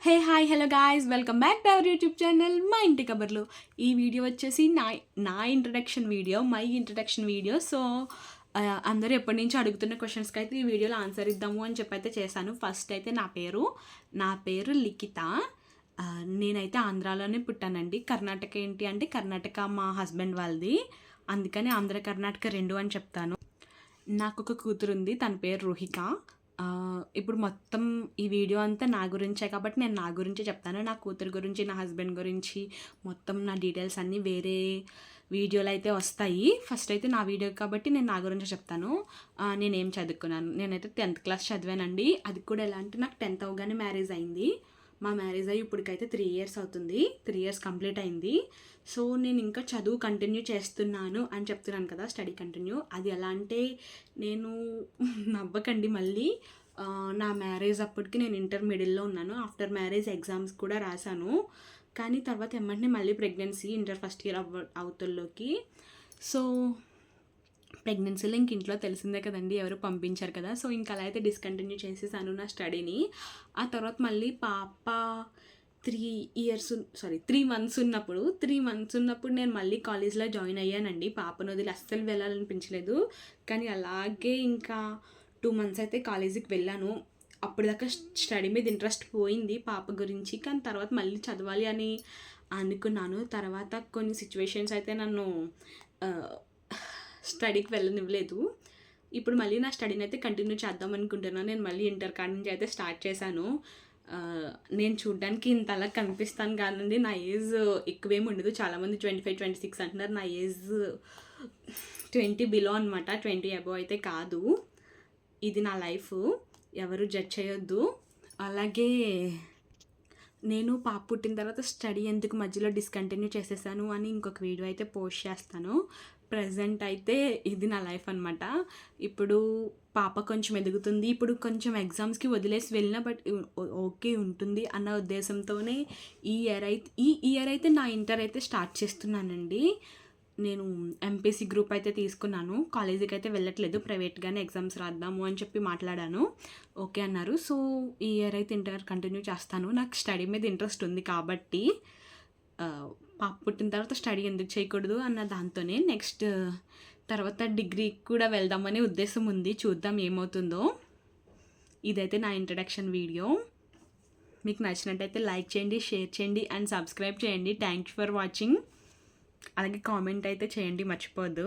Hey hi hello guys, welcome back to our YouTube channel మా ఇంటి కబర్లు. ఈ video వచ్చేసి నా introduction video, my introduction video. So అందరూ ఎప్పటి నుంచో అడుగుతున్న క్వశ్చన్స్కి అయితే ఈ వీడియోలో ఆన్సర్ ఇద్దాము అని చెప్పి అయితే చేశాను. ఫస్ట్ అయితే నా పేరు లిఖిత. నేనైతే ఆంధ్రాలోనే పుట్టానండి. కర్ణాటక ఏంటి అంటే కర్ణాటక మా హస్బెండ్ వాళ్ళది, అందుకని ఆంధ్ర కర్ణాటక రెండు అని చెప్తాను. నాకు ఒక కూతురు ఉంది, తన పేరు రుహిక. ఇప్పుడు మొత్తం ఈ వీడియో అంతా నా గురించే కాబట్టి నేను నా గురించే చెప్తాను. నా కూతురు గురించి, నా హస్బెండ్ గురించి మొత్తం నా డీటెయిల్స్ అన్నీ వేరే వీడియోలు అయితే వస్తాయి. ఫస్ట్ అయితే నా వీడియో కాబట్టి నేను నా గురించి చెప్తాను. నేనేం చదువుకున్నాను, నేనైతే 10th క్లాస్ చదివానండి. అది కూడా ఎలా అంటే నాకు 10th అవగానే మ్యారేజ్ అయింది. మా మ్యారేజ్ అయ్యి ఇప్పటికైతే 3 years అవుతుంది. 3 years కంప్లీట్ అయింది. సో నేను ఇంకా చదువు కంటిన్యూ చేస్తున్నాను అని చెప్తున్నాను కదా, స్టడీ కంటిన్యూ. అది ఎలా అంటే నేను నవ్వకండి మళ్ళీ, నా మ్యారేజ్ అప్పటికి నేను ఇంటర్మీడియట్లో ఉన్నాను. ఆఫ్టర్ మ్యారేజ్ ఎగ్జామ్స్ కూడా రాశాను, కానీ తర్వాత ఎమ్మటనే మళ్ళీ ప్రెగ్నెన్సీ ఇంటర్ ఫస్ట్ ఇయర్ అవుతుల్లోకి. సో ప్రెగ్నెన్సీలో ఇంక ఇంట్లో తెలిసిందే కదండి, ఎవరు పంపించారు కదా. సో ఇంకా అలా అయితే డిస్కంటిన్యూ చేసేసాను నా స్టడీని. ఆ తర్వాత మళ్ళీ పాప 3 months ఉన్నప్పుడు నేను మళ్ళీ కాలేజ్లో జాయిన్ అయ్యానండి. పాపను వదిలి అస్సలు వెళ్ళాలనిపించలేదు, కానీ అలాగే ఇంకా 2 months అయితే కాలేజీకి వెళ్ళాను. అప్పటిదాకా స్టడీ మీద ఇంట్రెస్ట్ పోయింది పాప గురించి, కానీ తర్వాత మళ్ళీ చదవాలి అని అనుకున్నాను. తర్వాత కొన్ని సిచ్యువేషన్స్ అయితే నన్ను స్టడీకి వెళ్ళనివ్వలేదు. ఇప్పుడు మళ్ళీ నా స్టడీని అయితే కంటిన్యూ చేద్దాం అనుకుంటున్నాను. నేను మళ్ళీ ఇంటర్ కాడ నుంచి అయితే స్టార్ట్ చేశాను. నేను చూడ్డానికి ఇంతలా కనిపిస్తాను కానండి, నా ఏజ్ ఎక్కువేమి ఉండదు. చాలామంది 25, 26 అంటున్నారు. నా ఏజ్ 20 బిలో అనమాట, 20 అబోవ్ అయితే కాదు. ఇది నా లైఫ్, ఎవరు జడ్జ్ చేయొద్దు. అలాగే నేను పాప పుట్టిన తర్వాత స్టడీ ఎందుకు మధ్యలో డిస్కంటిన్యూ చేసేసాను అని ఇంకొక వీడియో అయితే పోస్ట్ చేస్తాను. ప్రజెంట్ అయితే ఇది నా లైఫ్ అనమాట. ఇప్పుడు పాప కొంచెం ఎదుగుతుంది, ఇప్పుడు కొంచెం ఎగ్జామ్స్కి వదిలేసి వెళ్ళినా బట్ ఓకే ఉంటుంది అన్న ఉద్దేశంతోనే ఈ ఇయర్ అయితే నా ఇంటర్ అయితే స్టార్ట్ చేస్తున్నానండి. నేను ఎంపీసీ గ్రూప్ అయితే తీసుకున్నాను. కాలేజీకి అయితే వెళ్ళట్లేదు, ప్రైవేట్గానే ఎగ్జామ్స్ రాద్దాము అని చెప్పి మాట్లాడాను. ఓకే అన్నారు. సో ఈ ఇయర్ అయితే ఇంటర్ కంటిన్యూ చేస్తాను. నాకు స్టడీ మీద ఇంట్రెస్ట్ ఉంది కాబట్టి పాప పుట్టిన తర్వాత స్టడీ ఎందుకు చేయకూడదు అన్న దాంతోనే నెక్స్ట్ తర్వాత డిగ్రీకి కూడా వెళ్దామనే ఉద్దేశం ఉంది. చూద్దాం ఏమవుతుందో. ఇదైతే నా ఇంట్రడక్షన్ వీడియో. మీకు నచ్చినట్టయితే లైక్ చేయండి, షేర్ చేయండి అండ్ సబ్స్క్రైబ్ చేయండి. Thank you for watching. అలాగే కామెంట్ అయితే చేయండి, మర్చిపోవద్దు.